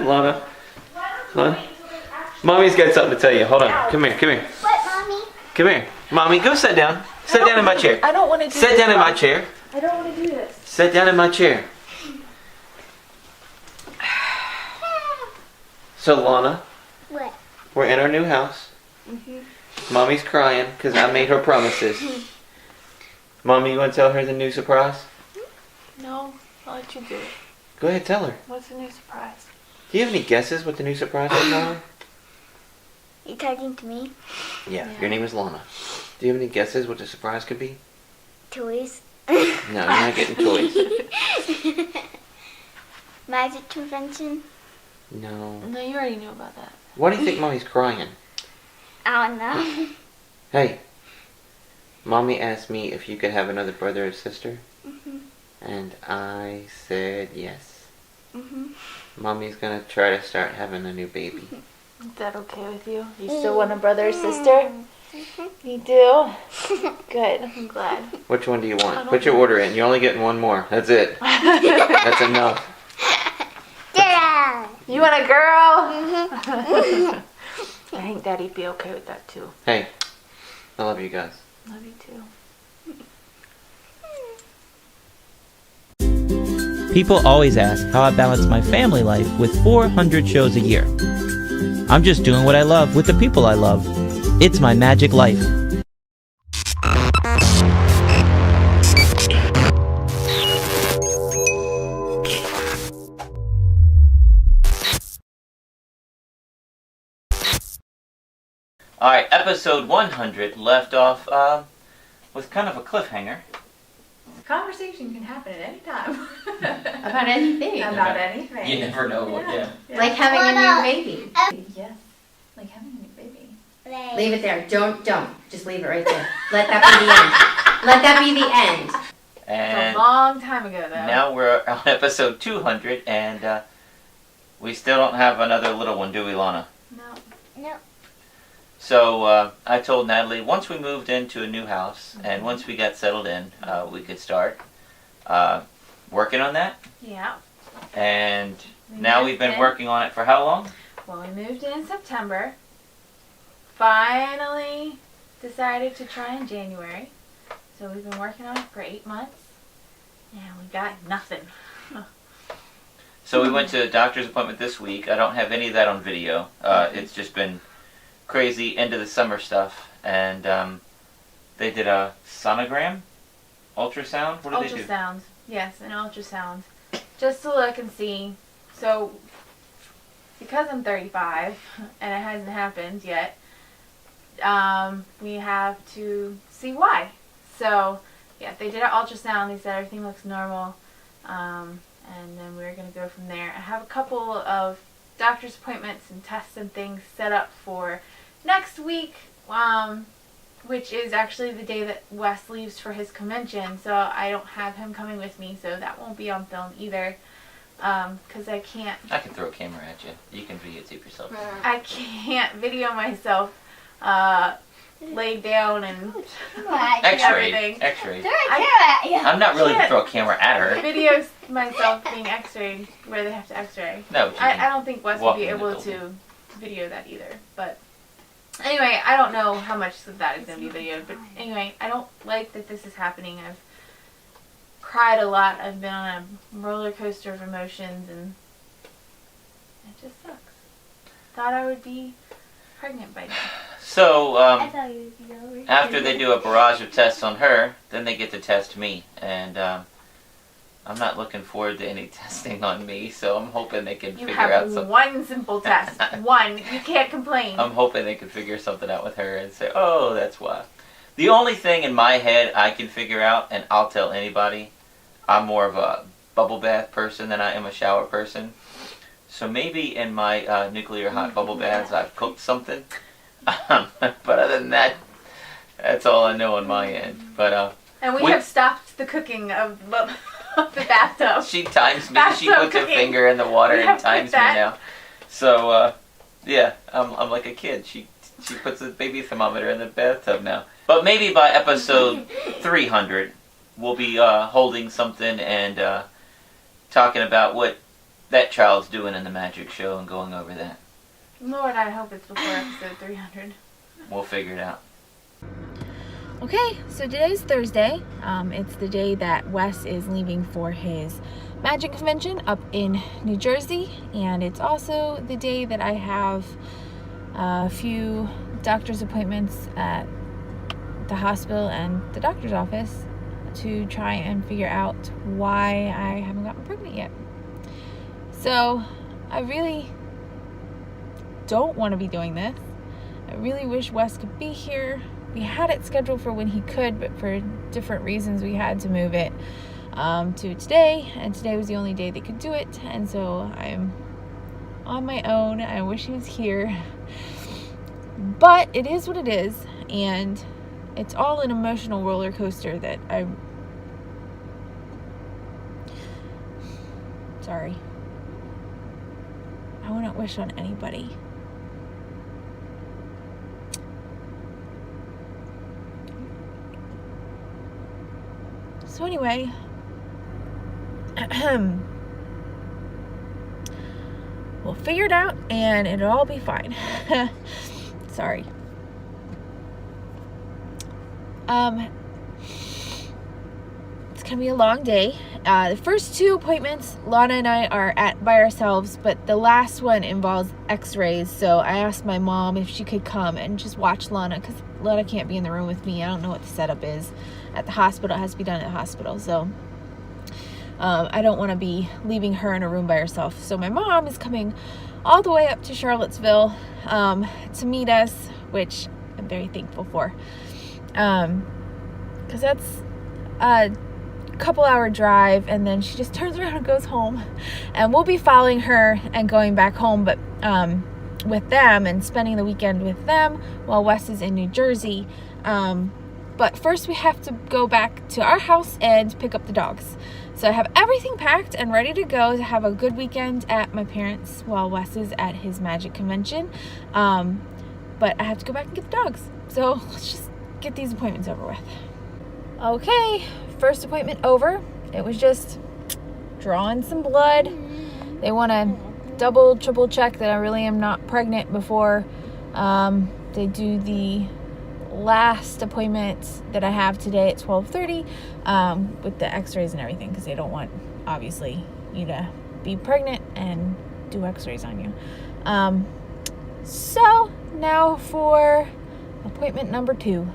Lana. Lana. Mommy's got something to tell you. Hold on. Come here. Come here. What, Mommy? Come here. Mommy, go sit down. Sit down in my chair. I don't want to do this. Sit down in my chair. I don't want to do this. Sit down in my chair. So, Lana, What? we're in our new house. Mommy's crying because I made her promises. Mommy, you want to tell her the new surprise? No, I'll let you do it. Go ahead, tell her. What's the new surprise? Do you have any guesses what the new surprise is, Lana? You talking to me? Yeah, your name is Lana. Do you have any guesses what the surprise could be? Toys? No, you're not getting toys. Magic convention? No. No, you already knew about that. Why do you think Mommy's crying? I don't know. Hey, Mommy asked me if you could have another brother or sister, Mhm. and I said yes. Mhm. Mommy's gonna try to start having a new baby. Is that okay with you? You still want a brother or sister? You do? Good, I'm glad. Which one do you I want? don't Put your know. order in. You're only getting one more. That's it. That's enough. Yeah. You want a girl? I think Daddy'd be okay with that too. Hey, I love you guys. Love you too. People always ask how I balance my family life with 400 shows a year. I'm just doing what I love with the people I love. It's my magic life. Alright, episode 100 left off with kind of a cliffhanger. Conversation can happen at any time. About anything. About anything. You never know what, yeah. Like having a new baby. Yes. Like having a new baby. Leave it there. Don't. Just leave it right there. Let that be the end. Let that be the end. It's a And long time ago, though. now we're on episode 200 and we still don't have another little one, do we, Lana? No. No. So I told Natalie once we moved into a new house and once we got settled in, we could start working on that. Yeah. And We now moved we've been in. working on it for how long? Well, we moved in September. Finally decided to try in January. So we've been working on it for 8 months. And we got nothing. So we went to a doctor's appointment this week. I don't have any of that on video. It's just been crazy end of the summer stuff. And they did a sonogram, ultrasound. What did they do? Ultrasound. Yes, an ultrasound. Just to look and see. So, because I'm 35 and it hasn't happened yet, we have to see why. So, yeah, they did an ultrasound. They said everything looks normal. And then we're going to go from there. I have a couple of doctor's appointments and tests and things set up for next week, which is actually the day that Wes leaves for his convention. So I don't have him coming with me, so that won't be on film either. Because I can't I can throw a camera at you. You can videotape yourself. video myself laid down and X-rayed. everything. X-rayed. I I'm not really can't to throw a camera at her. video myself being x-rayed where they have to x-ray. No, but you I can don't think Wes walk would be in the able building. to video that either. But anyway, I don't know how much of that is going to be videoed. But anyway, I don't like that this is happening. I've cried a lot. I've been on a roller coaster of emotions, and it just sucks. Thought I would be pregnant by now. So, I thought you would be over. after they do a barrage of tests on her, then they get to test me. And I'm not looking forward to any testing on me, so I'm hoping they can You figure out have something. one simple test. One. You can't complain. I'm hoping they can figure something out with her and say, oh, that's why. The only thing in my head I can figure out, and I'll tell anybody, I'm more of a bubble bath person than I am a shower person. So maybe in my nuclear hot bubble baths I've cooked something. But other than that, that's all I know on my end. But and we have stopped the cooking of the bathtub. she times me. She Bathtub puts her cooking. finger in the water We and have quit times me that. now. So yeah, I'm like a kid. She puts the baby thermometer in the bathtub now. But maybe by episode 300, we'll be holding something and talking about what that child's doing in the magic show and going over that. Lord, I hope it's before episode 300. We'll figure it out. Okay, so today's Thursday. It's the day that Wes is leaving for his magic convention up in New Jersey, and it's also the day that I have a few doctor's appointments at the hospital and the doctor's office to try and figure out why I haven't gotten pregnant yet. So I really don't want to be doing this. I really wish Wes could be here. We had it scheduled for when he could, but for different reasons we had to move it to today, and today was the only day they could do it, and so I'm on my own. I wish he was here, but it is what it is, and it's all an emotional roller coaster that I'm sorry. I wouldn't wish on anybody. So anyway, we'll figure it out and it'll all be fine. Sorry. It's gonna be a long day. The first two appointments, Lana and I are at by ourselves, but the last one involves x-rays, so I asked my mom if she could come and just watch Lana, because Lana can't be in the room with me. I don't know what the setup is at the hospital. It has to be done at the hospital, so I don't want to be leaving her in a room by herself. So my mom is coming all the way up to Charlottesville to meet us, which I'm very thankful for, because that's a couple-hour drive, and then she just turns around and goes home, and we'll be following her and going back home, but with them and spending the weekend with them while Wes is in New Jersey. But first we have to go back to our house and pick up the dogs. So I have everything packed and ready to go to have a good weekend at my parents' while Wes is at his magic convention. But I have to go back and get the dogs. So let's just get these appointments over with. Okay, first appointment over. It was just drawing some blood. They want to double, triple check that I really am not pregnant before they do the last appointment that I have today at 12:30 with the x-rays and everything, because they don't want, obviously, you to be pregnant and do x-rays on you. So now for appointment number 2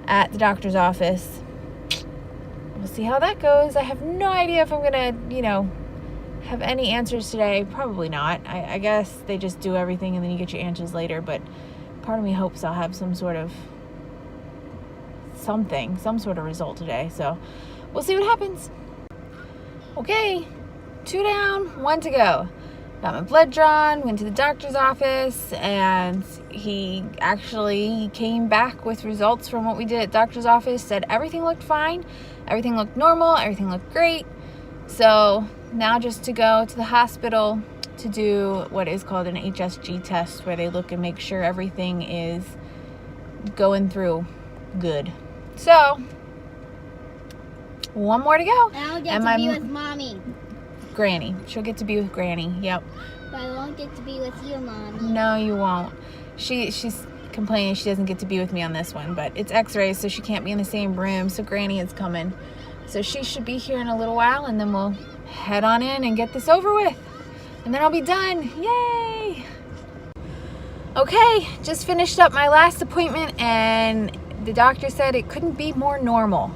at the doctor's office. We'll see how that goes. I have no idea if I'm gonna, have any answers today. Probably not. I guess they just do everything and then you get your answers later, but part of me hopes I'll have some sort of result today. So we'll see what happens. Okay, 2 down, 1 to go. Got my blood drawn, went to the doctor's office, and he actually came back with results from what we did at doctor's office, said everything looked fine, everything looked normal, everything looked great. So now just to go to the hospital to do what is called an HSG test, where they look and make sure everything is going through good. So, 1 more to go. I'll get to be with Mommy. Granny. She'll get to be with Granny. Yep. But I won't get to be with you, Mommy. No, you won't. She's complaining she doesn't get to be with me on this one, but it's x-rays, so she can't be in the same room, so Granny is coming. So she should be here in a little while, and then we'll head on in and get this over with. And then I'll be done. Yay! Okay, just finished up my last appointment, and the doctor said it couldn't be more normal.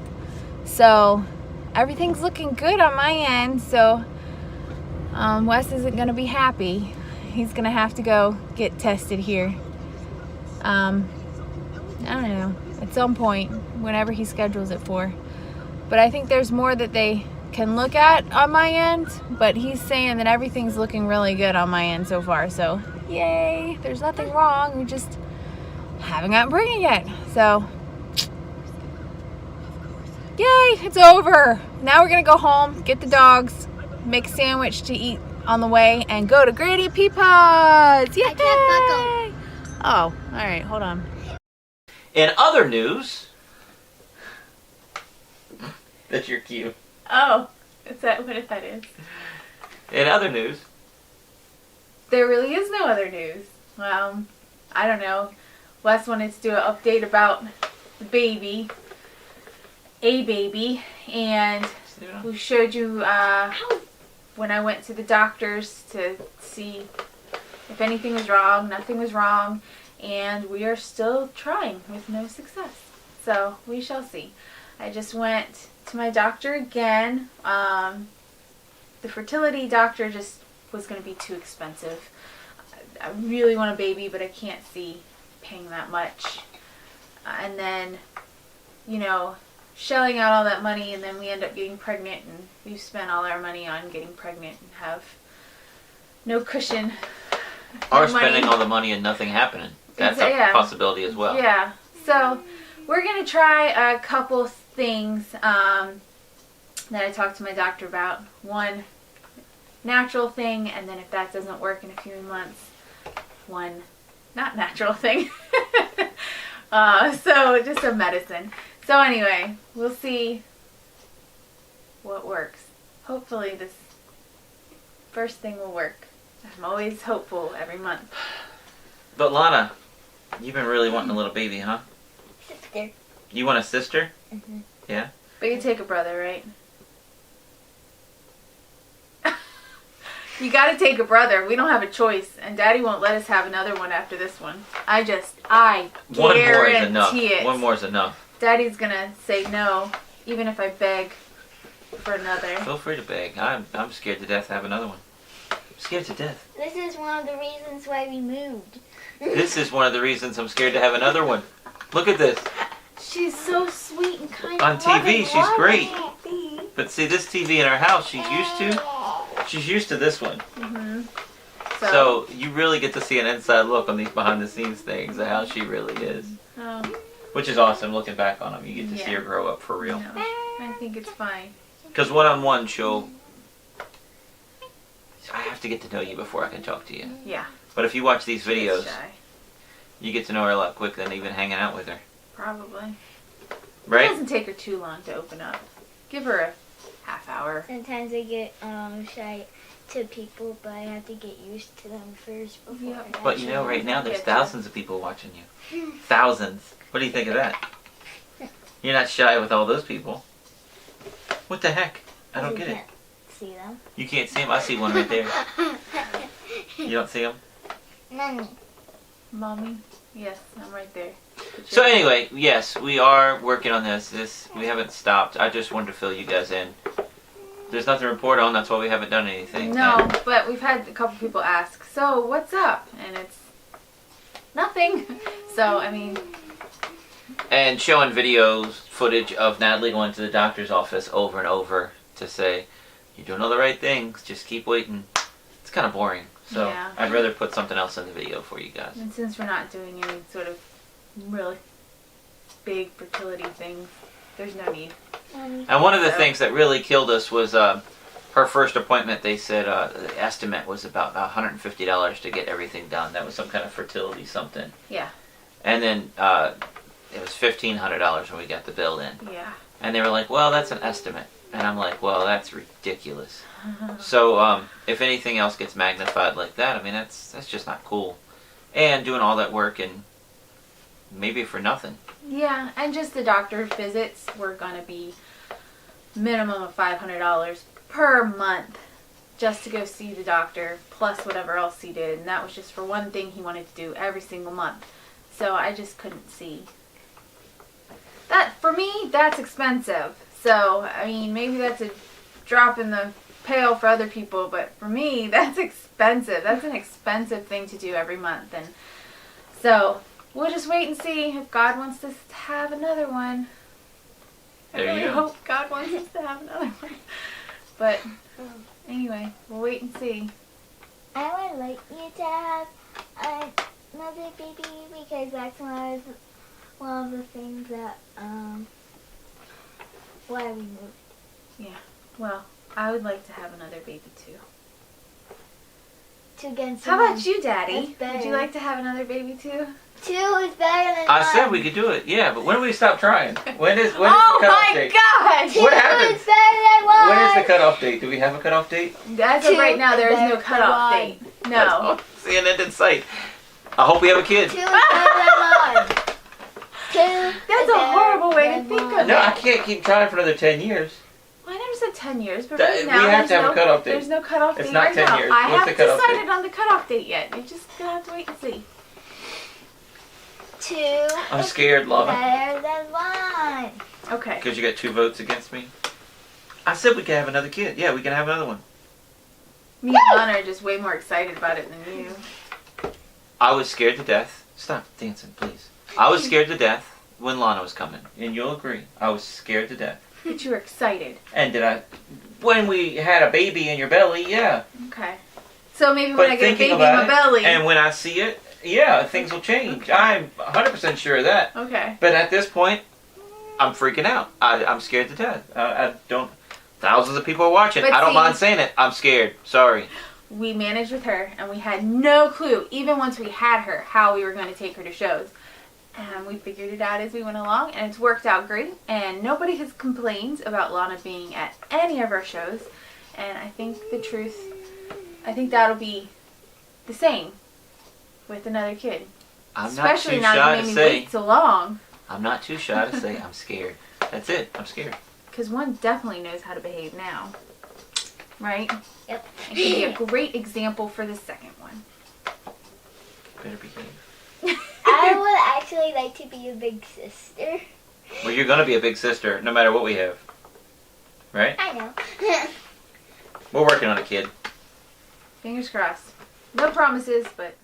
So everything's looking good on my end, so Wes isn't going to be happy. He's going to have to go get tested here. I don't know, at some point, whenever he schedules it for. But I think there's more that they can look at on my end, but he's saying that everything's looking really good on my end so far, so yay, there's nothing wrong, we just haven't gotten pregnant yet. So yay, it's over. Now we're gonna go home, get the dogs, make a sandwich to eat on the way, and go to Granny Peapod's. Yay! I can't buckle. Oh, alright, hold on. In other news, that's your cue. Oh, is that what that is? In other news, There really is no other news. I don't know. Wes wanted to do an update about the baby. A baby. And we showed you when I went to the doctors to see if anything was wrong. Nothing was wrong. And we are still trying with no success. So we shall see. I just went to my doctor again. The fertility doctor just was going to be too expensive. I really want a baby, but I can't see paying that much. And then, you know, shelling out all that money, and then we end up getting pregnant, and we've spent all our money on getting pregnant and have no cushion. or no spending money. all the money and nothing happening. That's Yeah. a possibility as well. Yeah. So we're going to try a couple things that I talked to my doctor about. One natural thing, and then if that doesn't work in a few months, one not natural thing. So just a medicine. So anyway, we'll see what works. Hopefully this first thing will work. I'm always hopeful every month. But Lana, you've been really wanting a little baby, huh? Sister. You want a sister? Mm-hmm. Yeah? But you take a brother, right? You gotta take a brother. We don't have a choice. And Daddy won't let us have another one after this one. I One more is enough. guarantee it. One more is enough. Daddy's gonna say no, even if I beg for another. Feel free to beg. I'm scared to death to have another one. I'm scared to death. This is one of the reasons why we moved. This is one of the reasons I'm scared to have another one. Look at this. She's so sweet and kind. On TV, she's great. See? But see, this TV in our house, she's used to this one. Mm-hmm. So you really get to see an inside look on these behind the scenes things of how she really is. Which is awesome looking back on them. You get to see Yeah. her grow up for real. No, I think it's fine. Because one-on-one, I have to get to know you before I can talk to you. Yeah. But if you watch these She's videos, shy, you get to know her a lot quicker than even hanging out with her. probably. It Right? doesn't take her too long to open up. Give her a half hour. Sometimes I get shy to people, but I have to get used to them first before. Yeah. I But you know, right now there's thousands of people watching you. Thousands. What do you think of that? You're not shy with all those people. What the heck? I don't get it. can't see them. You can't see them? I see one right there. You don't see them? Mommy. Mommy? Yes, I'm right there. So anyway, yes, we are working on this. We haven't stopped. I just wanted to fill you guys in. There's nothing to report on. That's why we haven't done anything. No, but we've had a couple people ask, so what's up? And it's nothing. So, I mean, And showing videos, footage of Natalie going to the doctor's office over and over to say, you're doing all the right things, just keep waiting. It's kind of boring. So Yeah. I'd rather put something else in the video for you guys. and since we're not doing any sort of really big fertility things, there's no need. Mommy. And one of the So- things that really killed us was her first appointment. They said the estimate was about $150 to get everything done. That was some kind of fertility something. Yeah. And then it was $1,500 when we got the bill in. Yeah. And they were like, well, that's an estimate. And I'm like, well, that's ridiculous. So if anything else gets magnified like that, I mean, that's just not cool. And doing all that work and maybe for nothing. Yeah, and just the doctor visits were going to be minimum of $500 per month just to go see the doctor, plus whatever else he did. And that was just for one thing he wanted to do every single month. So I just couldn't see. That, for me, that's expensive. So, I mean, maybe that's a drop in the pail for other people, but for me, that's expensive. That's an expensive thing to do every month. And so we'll just wait and see if God wants us to have another one. I There you really go. hope God wants us to have another one. But anyway, we'll wait and see. I would like you to have another baby because that's one of the things that why we moved. Well, I would like to have another baby too. To get How about you, Daddy? That's better. Would you like to have another baby too? 2 is better than 1. I said we could do it. Yeah, but when do we stop trying? When is Oh the cutoff my date? gosh! 2 What happened? is better than 1. When is the cutoff date? Do we have a cutoff date? As of 2 right now, there is no better than cutoff 1. date. No. See an end in sight. I hope we have a kid. 2 is better than 1. 2. That's a horrible way to think of No, it. I can't keep trying for another 10 years. I never said 10 years, but That- right we now have to there's have a cutoff date. There's no cutoff It's date not right 10 now. years. I What's the haven't cutoff decided date? on the cutoff date yet. You're just gonna have to wait and see. 2 I'm scared, is Lana. better than 1. Okay. Because you got 2 votes against me. I said we could have another kid. Yeah, we can have another one. Me and Lana are just way more excited about it than you. I was scared to death. Stop dancing, please. I was scared to death when Lana was coming. And you'll agree. I was scared to death. But you were excited. And when we had a baby in your belly, yeah. Okay. So maybe But when I get a thinking baby in about my it, belly. and when I see it, yeah, things will change. I'm 100% sure of that. Okay. But at this point, I'm freaking out. I'm scared to death. I don't. Thousands of people are watching. But I don't see- mind saying it. I'm scared. Sorry. We managed with her, and we had no clue, even once we had her, how we were going to take her to shows. And we figured it out as we went along, and it's worked out great. And nobody has complained about Lana being at any of our shows. And I think I think that'll be the same with another kid. I'm not Especially too now shy you to made me say. wait so long. I'm not too shy to say I'm scared. That's it. I'm scared. Because one definitely knows how to behave now. Right? Yep. And can be a great example for the second one. Better behave. I would actually like to be a big sister. Well, you're gonna be a big sister, no matter what we have. Right? I know. We're working on a kid. Fingers crossed. No promises, but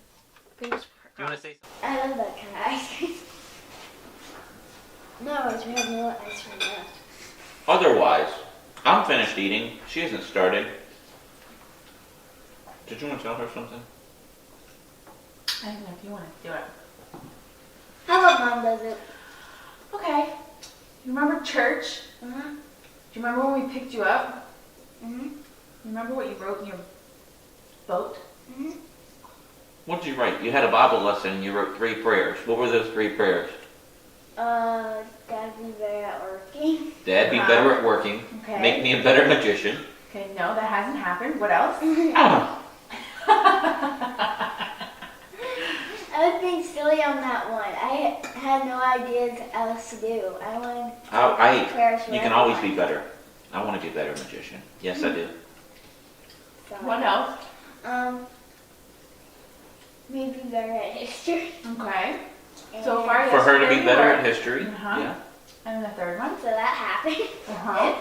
fingers Do you want crossed. to say something? I love that kind of ice cream. No, we have no ice cream left. Otherwise, I'm finished eating. She hasn't started. Did you want to tell her something? I don't know if you want to do it. How about Mom does it? Okay. You remember church? Uh-huh. Do you remember when we picked you up? Mm-hmm. You remember what you wrote in your boat? Mm-hmm. What did you write? You had a Bible lesson and you wrote 3 prayers. What were those 3 prayers? Dad be better at working. Dad, be better at working. Okay. Make me a better magician. Okay, no, that hasn't happened. What else? I was being silly on that one. I had no idea what else to do. I wanted prayers for You can always be everyone. better. I want to be a better magician. Yes, I do. So, What else? maybe better at history. Okay. So And far, For her to be yes, better you at are. history. Uh-huh. Yeah. And then the third one? So that happened. Uh-huh.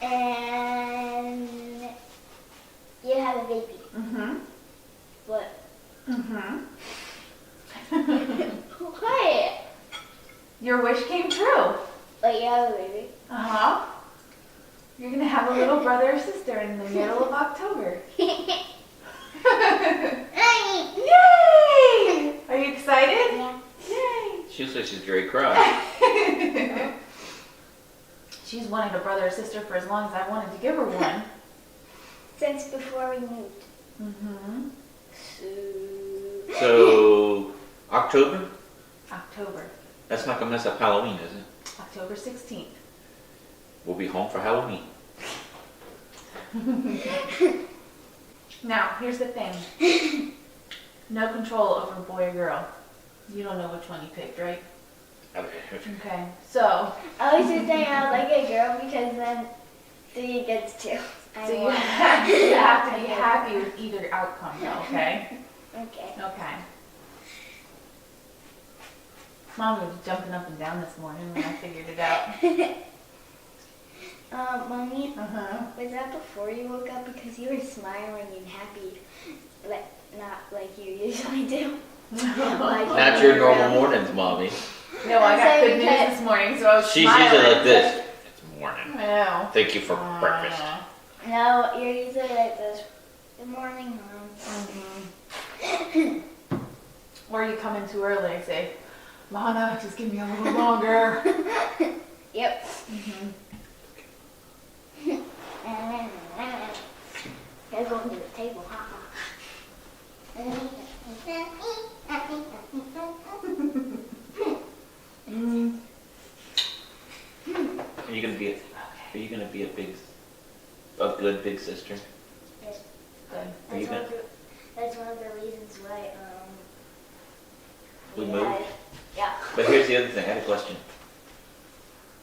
And you have a baby. Mm-hmm. What? Mm-hmm. What? Your wish came true. But you have a baby. Uh-huh. You're going to have a little brother or sister in the middle of October. Yay! Are you excited? Yeah. Yay! She looks like she's very cry. She's wanted a brother or sister for as long as I wanted to give her one. Since before we moved. Mm-hmm. So, October? October. That's not going to mess up Halloween, is it? October 16th. We'll be home for Halloween. Now, here's the thing. No control over boy or girl. You don't know which one you picked, right? Okay. So, I was just saying I like a girl because then 3 gets 2. so you have to be happy with either outcome, though, okay? Okay. Okay. Mom was jumping up and down this morning when I figured it out. Mommy, Uh-huh. was that before you woke up? Because you were smiling and happy, like not like you usually do. Like Not your normal mornings, Mommy. No, I got good news this morning, so I was She's smiling. usually like this. It's morning. I know. Thank you for breakfast. No, you're usually like this. Good morning, Mom. Or you come in too early and say, Lana, just give me a little longer. Yep. Gotta go under the table, haha. good big sister? Yes. Are you good? That's one of the reasons why We moved? Yeah. But here's the other thing. I have a question.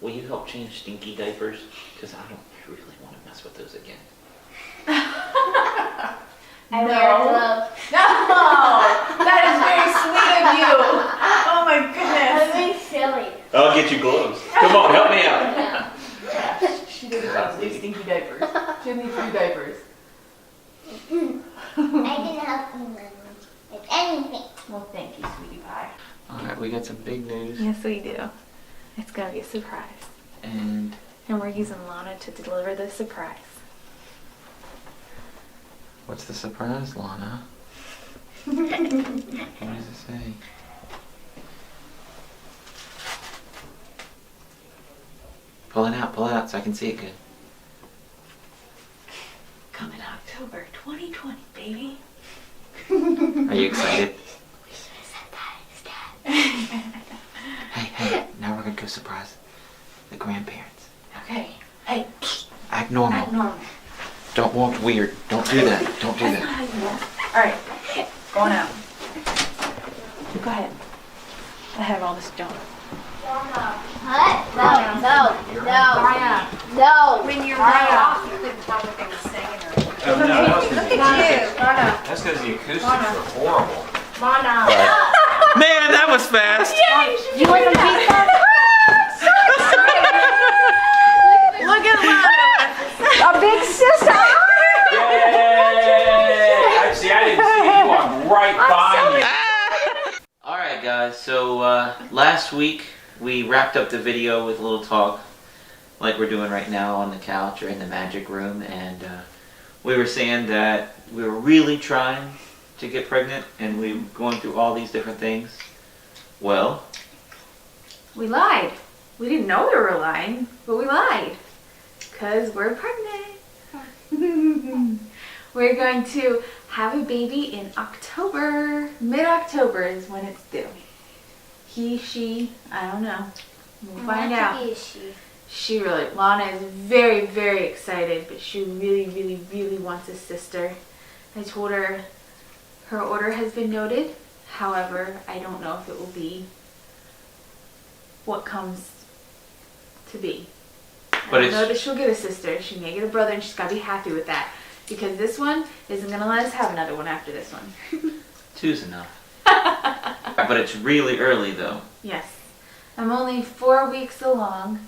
Will you help change stinky diapers? Because I don't really want to mess with those again. I wear gloves. No! That is very sweet of you. Oh my I'm goodness. being silly. I'll get you gloves. Come on, help me out. Yeah. She doesn't have these stinky diapers. She needs new diapers. I can help you with anything. Well, thank you, sweetie pie. All right, we got some big news. Yes, we do. It's gonna be a surprise. And And we're using Lana to deliver the surprise. what's the surprise, Lana? What does it say? Pull it out so I can see it good. Coming October 2020, baby. Are you excited? We should have said that instead. Hey, now we're gonna go surprise the grandparents. Okay. Hey, Act normal. act normal. Don't walk weird. Don't do that. Don't do That's that. not how you walk. All right. Going out. Go ahead. I have all this junk. What? No. When you're right off, you couldn't tell what they were saying or Oh, no, that was Look at you. Lana. That's because the acoustics are horrible. Mona. Man, that was fast. You want some pizza? Look at Lana. A big sister. Yay! Actually, I didn't see you walk right by me. Alright guys, so last week we wrapped up the video with a little talk like we're doing right now on the couch or in the magic room, and we were saying that we were really trying to get pregnant and we were going through all these different things. Well, We lied. We didn't know we were lying, but we lied. Because we're pregnant. We're going to have a baby in October. Mid-October is when it's due. He, she, I don't know. We'll find out. She really, Lana is very, very excited, but she really, really, really wants a sister. I told her her order has been noted. However, I don't know if it will be what comes to be. But I it's- know that she'll get a sister. She may get a brother, and she's got to be happy with that. Because this one isn't going to let us have another one after this one. two's enough. But it's really early though. Yes. I'm only 4 weeks along,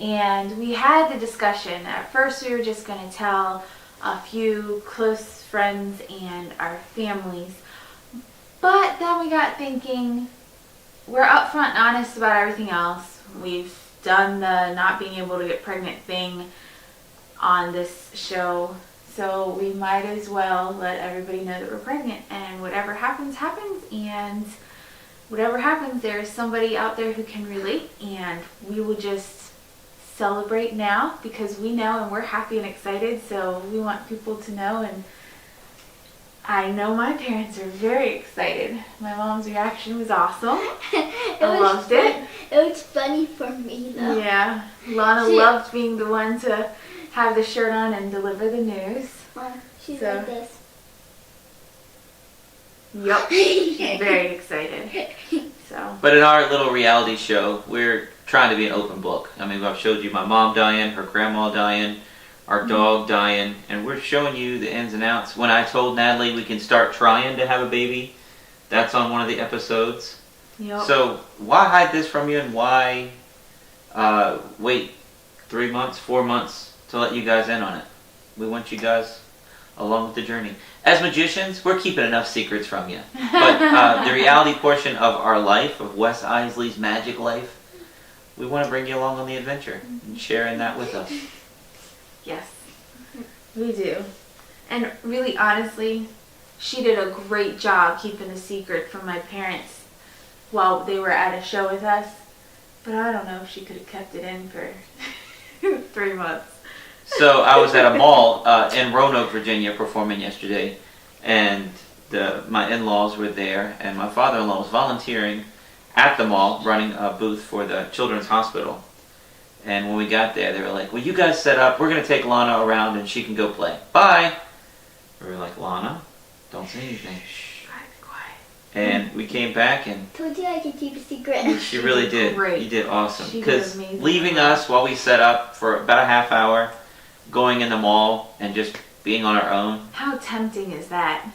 and we had the discussion. At first, we were just going to tell a few close friends and our families. But then we got thinking, we're upfront and honest about everything else. We've done the not being able to get pregnant thing on this show. So we might as well let everybody know that we're pregnant, and whatever happens, happens, and whatever happens, there's somebody out there who can relate, and we will just celebrate now because we know and we're happy and excited, so we want people to know, and I know my parents are very excited. My mom's reaction was awesome. I loved it. It was funny for me though. Yeah, Lana loved being the one to have the shirt on and deliver the news. She's So- like this. Yup, very excited. So, But in our little reality show, we're trying to be an open book. I mean, I've showed you my mom dying, her grandma dying, our dog dying, and we're showing you the ins and outs. When I told Natalie we can start trying to have a baby, that's on one of the episodes. yup. So why hide this from you, and why wait 3 months, 4 months to let you guys in on it? We want you guys along with the journey. As magicians, we're keeping enough secrets from you. But the reality portion of our life, of Wes Isley's magic life, we want to bring you along on the adventure and sharing that with us. Yes, we do. And really, honestly, she did a great job keeping a secret from my parents while they were at a show with us. But I don't know if she could have kept it in for 3 months. So I was at a mall in Roanoke, Virginia, performing yesterday, and my in-laws were there, and my father-in-law was volunteering at the mall, running a booth for the Children's Hospital. And when we got there, they were like, well, you guys set up. We're going to take Lana around and she can go play. Bye. We were like, Lana, don't say anything. Shh. Quiet. And we came back and Told you I could keep a secret. she really did. Great. You did awesome. She did Because amazing. leaving us while we set up for about a half hour, going in the mall and just being on our own. How tempting is that?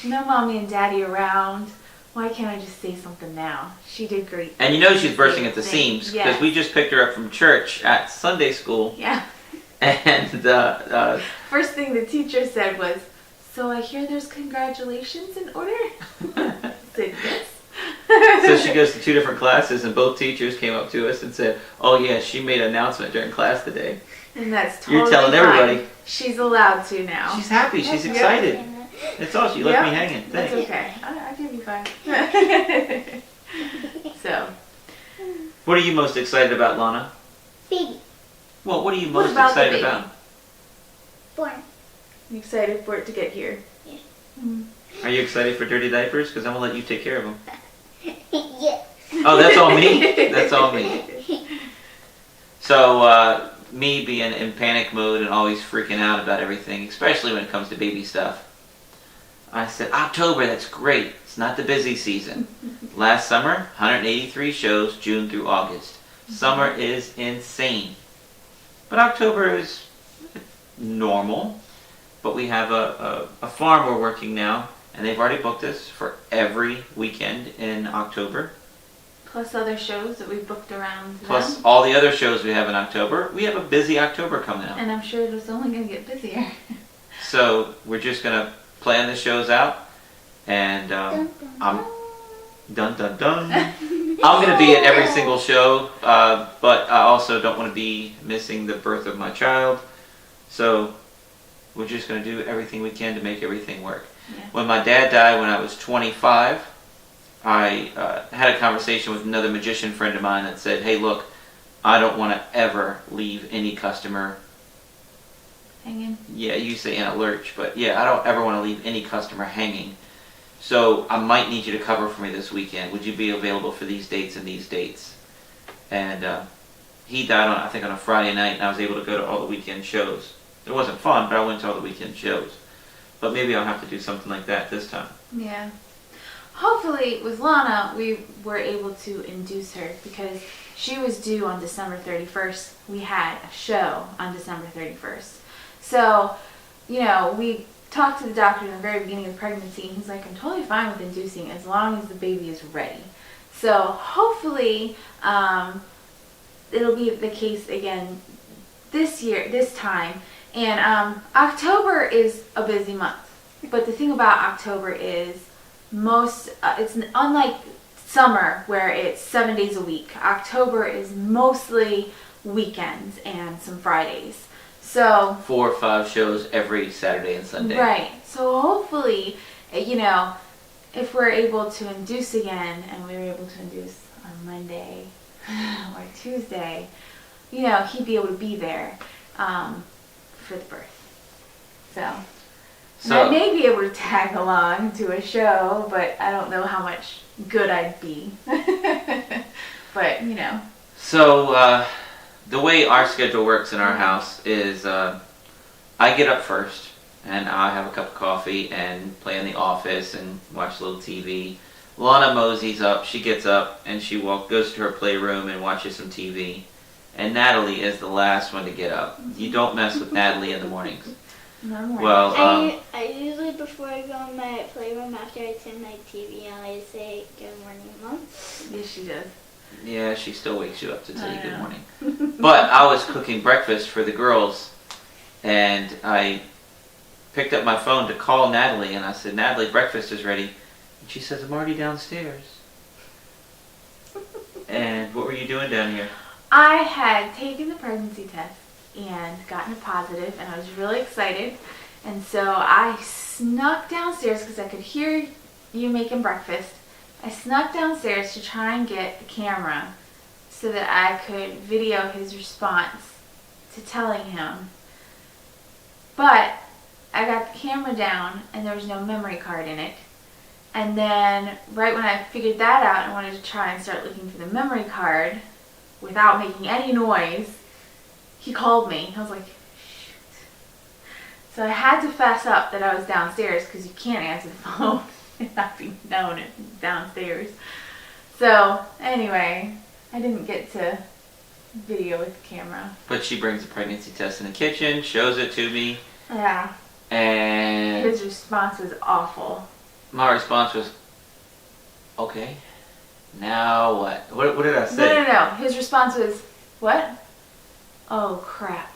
No mommy and daddy around. Why can't I just say something now? She did great. And you know she's bursting at the Thing. seams because Yes. we just picked her up from church at Sunday school. Yeah. And First thing the teacher said was, so I hear there's congratulations in order? I said, yes. so she goes to 2 different classes and both teachers came up to us and said, oh yeah, she made an announcement during class today. And that's totally You're telling fine. everybody. She's allowed to now. She's happy. She's Yeah. excited. That's all. She left Yep. me hanging. That's Thanks. okay. I'll give you 5. So, What are you most excited about, Lana? Baby, Well, what are you What most about the excited baby? about? born. I'm excited for it to get here. Are you excited for dirty diapers? Because I'm going to let you take care of them. Yeah. Oh, that's all me? That's all me. So, me being in panic mode and always freaking out about everything, especially when it comes to baby stuff, I said, October, that's great. It's not the busy season. Last summer, 183 shows, June through August. Summer is insane. But October is normal. But we have a farm we're working now, and they've already booked us for every weekend in October. Plus other shows that we booked around Plus them. all the other shows we have in October. We have a busy October coming up. And I'm sure it's only going to get busier. So we're just going to plan the shows out. And I'm dun dun dun. I'm going to be at every single show, but I also don't want to be missing the birth of my child. So we're just going to do everything we can to make everything work. Yeah. When my dad died when I was 25, I had a conversation with another magician friend of mine that said, hey, look, I don't want to ever leave any customer. Hanging. Yeah, you say in a lurch, but yeah, I don't ever want to leave any customer hanging. So I might need you to cover for me this weekend. Would you be available for these dates and these dates? And he died on, I think, on a Friday night, and I was able to go to all the weekend shows. It wasn't fun, but I went to all the weekend shows. But maybe I'll have to do something like that this time. Yeah. Hopefully, with Lana, we were able to induce her because she was due on December 31st. We had a show on December 31st. So, you know, we talked to the doctor in the very beginning of pregnancy, and he's like, I'm totally fine with inducing as long as the baby is ready. So, hopefully, it'll be the case again this time. And October is a busy month. But the thing about October is it's unlike summer where it's 7 days a week. October is mostly weekends and some Fridays. So 4 or 5 shows every Saturday and Sunday. right. So hopefully, you know, if we're able to induce again and we were able to induce on Monday or Tuesday, you know, he'd be able to be there for the birth. So I may be able to tag along to a show, but I don't know how much good I'd be. But, you know. So, the way our schedule works in our house is I get up first, and I have a cup of coffee and play in the office and watch a little TV. Lana moseys up. She gets up, and she goes to her playroom and watches some TV. And Natalie is the last one to get up. You don't mess with Natalie in the mornings. No more. Well, I usually, before I go in my playroom, after I turn my TV on, I say, good morning, Mom. Yes, she does. yeah, she still wakes you up to tell you good know. morning. But I was cooking breakfast for the girls, and I picked up my phone to call Natalie, and I said, Natalie, breakfast is ready. And she says, I'm already downstairs. And what were you doing down here? I had taken the pregnancy test and gotten a positive, and I was really excited. And so I snuck downstairs because I could hear you making breakfast. I snuck downstairs to try and get the camera so that I could video his response to telling him. But I got the camera down and there was no memory card in it. And then right when I figured that out, I wanted to try and start looking for the memory card without making any noise. he called me. I was like, shoot. So I had to fess up that I was downstairs because you can't answer the phone and not be known downstairs. So anyway, I didn't get to video with the camera. But she brings a pregnancy test in the kitchen, shows it to me, Yeah. and His response was awful. my response was, okay, now what? What did I say? No. His response was, what? Oh, crap.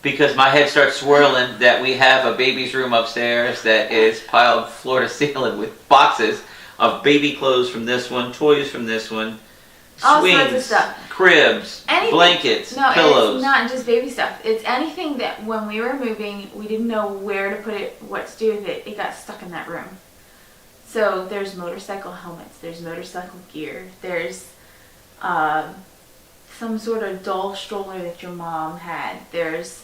Because my head starts swirling that we have a baby's room upstairs that is piled floor to ceiling with boxes of baby clothes from this one, toys from this one, All swings, sorts of stuff. cribs, Anything. blankets, No, pillows. it's not just baby stuff. It's anything that when we were moving, we didn't know where to put it, what to do with it. It got stuck in that room. So there's motorcycle helmets, there's motorcycle gear, there's some sort of doll stroller that your mom had. There's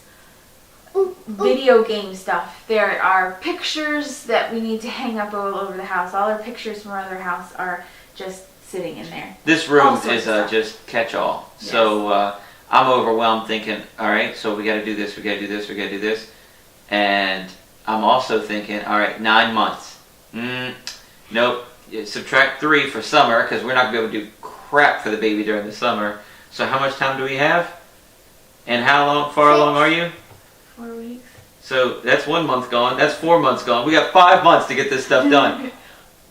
video game stuff. There are pictures that we need to hang up all over the house. All our pictures from our other house are just sitting in there. This room All sorts is of stuff. just catch-all. Yes. So I'm overwhelmed thinking, all right, so we got to do this, we got to do this, we got to do this. And I'm also thinking, all right, 9 months. Nope. You subtract 3 for summer because we're not going to be able to do crap for the baby during the summer. So how much time do we have? And how far along are you? 4 weeks. So that's 1 month gone. That's 4 months gone. We got 5 months to get this stuff done.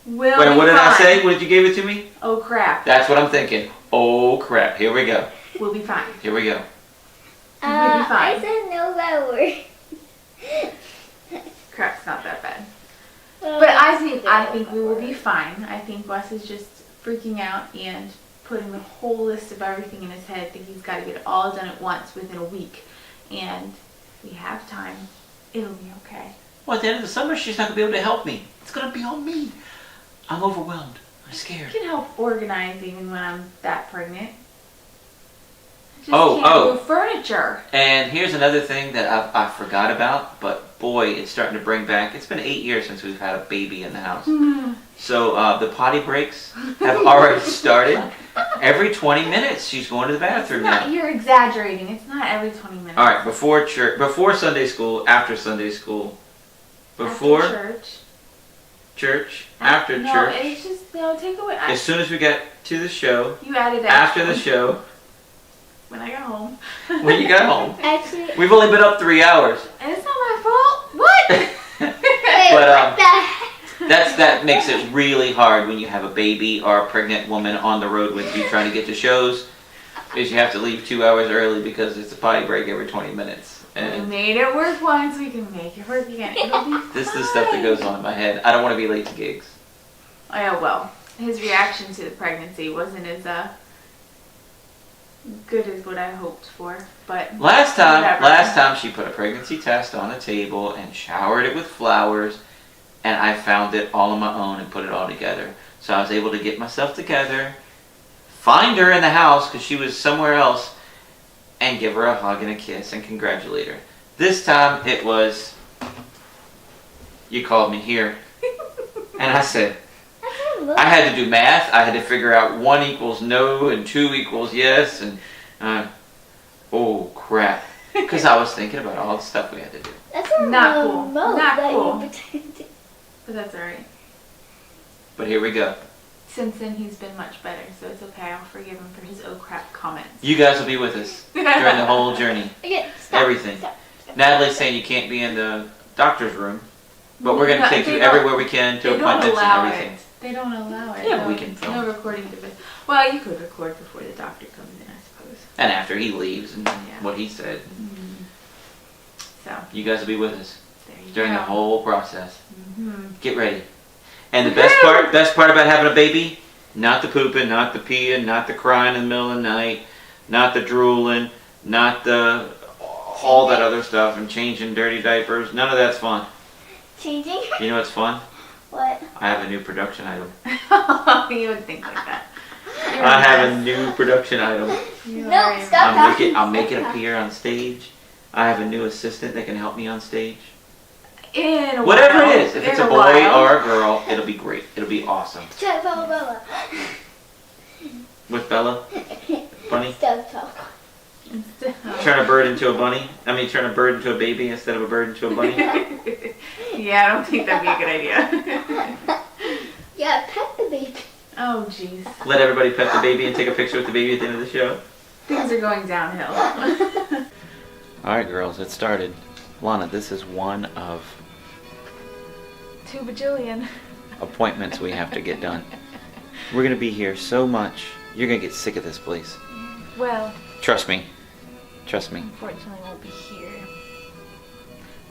Will Wait, be what did I fine. say? What did you give it to me? Oh crap. That's what I'm thinking. Oh crap. Here we go. We'll be fine. Here we go. We'll be fine. I said no that word. Crap's not that bad. But I think we will be fine. I think Wes is just freaking out and putting the whole list of everything in his head that he's got to get it all done at once within a week. And we have time. It'll be okay. Well, at the end of the summer, she's not going to be able to help me. It's going to be on me. I'm overwhelmed. I'm I scared. can help organize even when I'm that pregnant. I just Oh, can't oh. move furniture. And here's another thing that I forgot about, but boy, it's starting to bring back. It's been 8 years since we've had a baby in the house. So the potty breaks have already started. Every 20 minutes, she's going to the bathroom now. You're exaggerating. It's not every 20 minutes. All right, before church, before Sunday school, after Sunday school, before After church. church, after no, church, it's just, take away. as soon as we get to the show, You added after the extra. show, When I got home. when you got home. Actually, We've only been up 3 hours. And it's not my fault. What? wait, But, what the heck? That makes it really hard when you have a baby or a pregnant woman on the road with you trying to get to shows, is you have to leave 2 hours early because it's a potty break every 20 minutes. We And made it work once, we can make it work again. It'll be this is the stuff that goes on in my head. I don't want to be late to gigs. Oh, yeah, well, his reaction to the pregnancy wasn't as good as what I hoped for, but Last Whatever. time she put a pregnancy test on a table and showered it with flowers, and I found it all on my own and put it all together. So I was able to get myself together, find her in the house because she was somewhere else, and give her a hug and a kiss and congratulate her. This time it was, you called me here, and I said, I had to do math. I had to figure out 1 equals no and 2 equals yes, and oh crap, because I was thinking about all the stuff we had to do. That's a Not cool. remote Not that cool. you pretended. but that's alright. But here we go. Since then, he's been much better, so it's okay. I'll forgive him for his oh crap comments. You guys will be with us during the whole journey. Okay, stop. Everything. Stop. Natalie's saying you can't be in the doctor's room, but we're going to No, take they you don't- everywhere we can to They don't appointments allow and everything. it. They don't allow it. Yeah, no, we can film. No recording device. Well, you could record before the doctor comes in, I suppose. And after he leaves and Yeah. what he said, So, you guys will be with us there you during go. the whole process. Mhm. Get ready. And the best part about having a baby, not the pooping, not the peeing, not the crying in the middle of the night, not the drooling, not the all that other stuff and changing dirty diapers. None of that's fun. Changing? You know what's fun? What? I have a new production item. You would think like that. You're I have a mess. new production item. You No, are a stop. mess. I'll make it appear on stage. I have a new assistant that can help me on stage. In a Whatever while. it is, if it's In a boy while. or a girl, it'll be great. It'll be awesome. Shut up, Bella. With Bella, funny. Stop talk. did. Turn a bird into a bunny? I mean, turn a bird into a baby instead of a bird into a bunny? Yeah, I don't think that'd be a good idea. Yeah, pet the baby. Oh, jeez. Let everybody pet the baby and take a picture with the baby at the end of the show. Things are going downhill. Alright, girls, it started. Lana, this is one of 2 bajillion. appointments we have to get done. We're going to be here so much. You're going to get sick of this place. Well, Trust me. Trust me. unfortunately, I won't be here.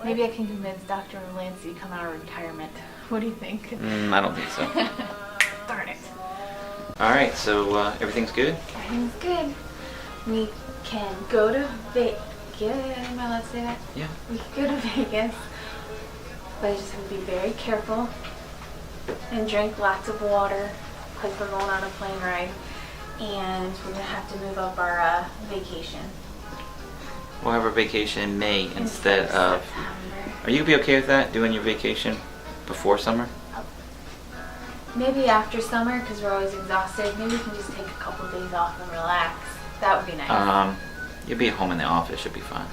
Maybe I can convince Dr. Lancey to come out of retirement. What do you think? I don't think so. Darn it. Alright, so everything's good? Everything's good. We can go to Vegas. Am I allowed to say that? Yeah. We can go to Vegas, but I just have to be very careful and drink lots of water because we're going on a plane ride, and we're gonna have to move up our vacation We'll have our vacation in May instead of... September. Are you going to be okay with that? Doing your vacation before summer? Maybe after summer because we're always exhausted. Maybe we can just take a couple of days off and relax. That would be nice. You'll be at home in the office. Should be fine.